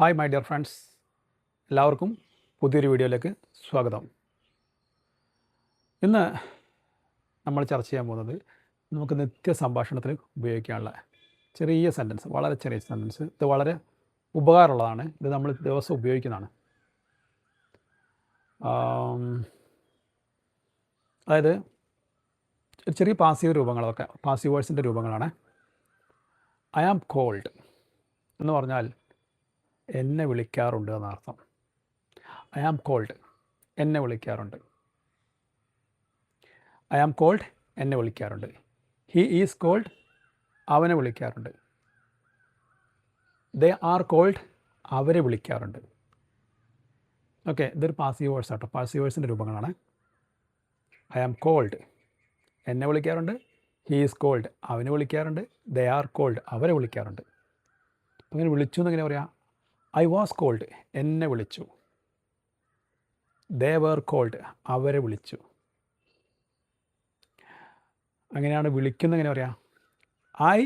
Hi my dear friends, എല്ലാവർക്കും പുതിയൊരു വീഡിയോയിലേക്ക് സ്വാഗതം. ഇന്ന് നമ്മൾ ചർച്ച ചെയ്യാൻ പോകുന്നത് നമുക്ക് നിത്യ സംഭാഷണത്തിൽ ഉപയോഗിക്കാനുള്ള ചെറിയ സെൻറ്റൻസ്, വളരെ ചെറിയ സെൻറ്റൻസ്. ഇത് വളരെ ഉപകാരമുള്ളതാണ്. ഇത് നമ്മൾ ദിവസം ഉപയോഗിക്കുന്നതാണ്. അതായത് ചെറിയ പാസീവ് രൂപങ്ങളൊക്കെ, പാസീവ് വേഴ്സിൻ്റെ രൂപങ്ങളാണ്. ഐ ആം കോൾഡ് എന്ന് പറഞ്ഞാൽ എന്നെ വിളിക്കാറുണ്ട് എന്നർത്ഥം. ഐ ആം കോൾഡ്, എന്നെ വിളിക്കാറുണ്ട്. ഐ ആം കോൾഡ്, എന്നെ വിളിക്കാറുണ്ട്. ഹി ഈസ് കോൾഡ്, അവനെ വിളിക്കാറുണ്ട്. ദേ ആർ കോൾഡ്, അവരെ വിളിക്കാറുണ്ട്. ഓക്കെ, ഇതൊരു പാസീവ് വേഴ്സ് ആട്ടോ. പാസീവ് വേഴ്സിൻ്റെ രൂപങ്ങളാണ്. ഐ ആം കോൾഡ്, എന്നെ വിളിക്കാറുണ്ട്. ഹി ഈസ് കോൾഡ്, അവനെ വിളിക്കാറുണ്ട്. ദേ ആർ കോൾഡ്, അവരെ വിളിക്കാറുണ്ട്. അങ്ങനെ വിളിച്ചു എന്നെങ്ങനെ പറയാം? ഐ വാസ് കോൾഡ്, എന്നെ വിളിച്ചു. ദേ വേർ കോൾഡ്, അവരെ വിളിച്ചു. അങ്ങനെയാണ് വിളിക്കുന്നത്. എങ്ങനെ പറയാം? ഐ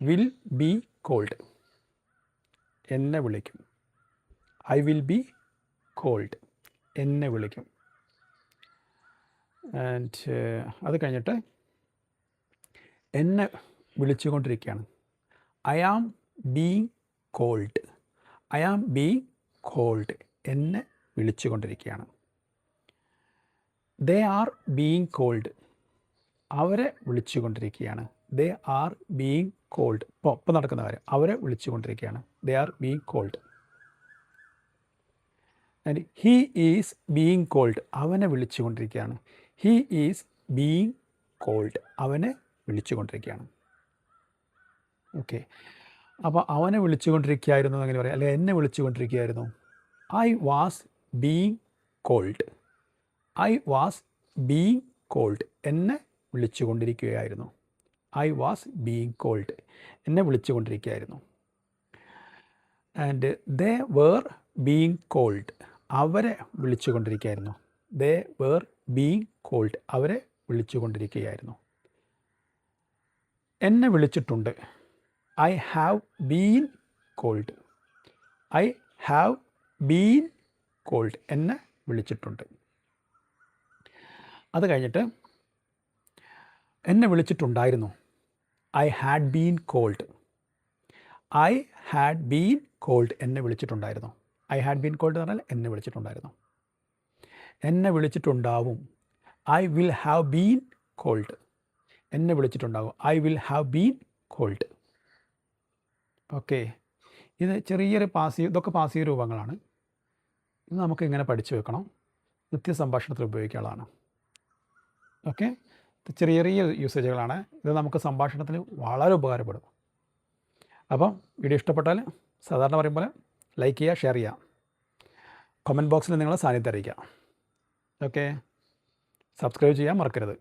വിൽ ബി കോൾഡ്, എന്നെ വിളിക്കും. ഐ വിൽ ബി കോൾഡ്, എന്നെ വിളിക്കും. ആൻഡ് അത് കഴിഞ്ഞിട്ട് എന്നെ വിളിച്ചുകൊണ്ടിരിക്കുകയാണ്. I am being called, I am being called, എന്നെ വിളിച്ചുകൊണ്ടിരിക്കുകയാണ്. ദേ ആർ ബീങ് കോൾഡ്, അവരെ വിളിച്ചുകൊണ്ടിരിക്കുകയാണ്. ദേ ആർ ബീങ് കോൾഡ്, ഒപ്പം നടക്കുന്ന കാര്യം, അവരെ വിളിച്ചുകൊണ്ടിരിക്കുകയാണ്. They are being called. And he is being called, അവനെ വിളിച്ചുകൊണ്ടിരിക്കുകയാണ്. ഹീ ഈസ് ബീങ് കോൾഡ്, അവനെ വിളിച്ചുകൊണ്ടിരിക്കുകയാണ്. ഓക്കെ, അപ്പോൾ അവനെ വിളിച്ചുകൊണ്ടിരിക്കുകയായിരുന്നു എങ്ങനെ പറയാം? അല്ലെങ്കിൽ എന്നെ വിളിച്ചുകൊണ്ടിരിക്കുകയായിരുന്നു. I was being called, I was being called, എന്നെ വിളിച്ചുകൊണ്ടിരിക്കുകയായിരുന്നു. ഐ വാസ് ബീങ് കോൾഡ്, എന്നെ വിളിച്ചുകൊണ്ടിരിക്കുകയായിരുന്നു. And they were being called, അവരെ വിളിച്ചുകൊണ്ടിരിക്കുകയായിരുന്നു. ദേ വേർ ബീങ് കോൾഡ്, അവരെ വിളിച്ചുകൊണ്ടിരിക്കുകയായിരുന്നു. എന്നെ വിളിച്ചിട്ടുണ്ട്. I have been called, I have been called, എന്നെ വിളിച്ചിട്ടുണ്ട്. അത് കഴിഞ്ഞിട്ട് എന്നെ വിളിച്ചിട്ടുണ്ടായിരുന്നു. I had been called, I had been called, എന്നെ വിളിച്ചിട്ടുണ്ടായിരുന്നു. ഐ ഹാഡ് ബീൻ കോൾഡ് എന്ന് പറഞ്ഞാൽ എന്നെ വിളിച്ചിട്ടുണ്ടായിരുന്നു. എന്നെ വിളിച്ചിട്ടുണ്ടാവും. I will have been called, എന്നെ വിളിച്ചിട്ടുണ്ടാവും. I will have been called. Okay, ഇത് ചെറിയൊരു പാസീവ്, ഇതൊക്കെ പാസീവ് രൂപങ്ങളാണ്. ഇത് നമുക്ക് ഇങ്ങനെ പഠിച്ചു വെക്കണം. നിത്യസംഭാഷണത്തിൽ ഉപയോഗിക്കാനുള്ളതാണ്. ഓക്കെ, ചെറിയ ചെറിയ യൂസേജുകളാണ്. ഇത് നമുക്ക് സംഭാഷണത്തിന് വളരെ ഉപകാരപ്പെടും. അപ്പം വീഡിയോ ഇഷ്ടപ്പെട്ടാൽ സാധാരണ പറയും പോലെ ലൈക്ക് ചെയ്യുക, ഷെയർ ചെയ്യുക, കമൻറ്റ് ബോക്സിൽ നിങ്ങളുടെ സാന്നിധ്യം അറിയിക്കുക. ഓക്കെ, സബ്സ്ക്രൈബ് ചെയ്യാൻ മറക്കരുത്.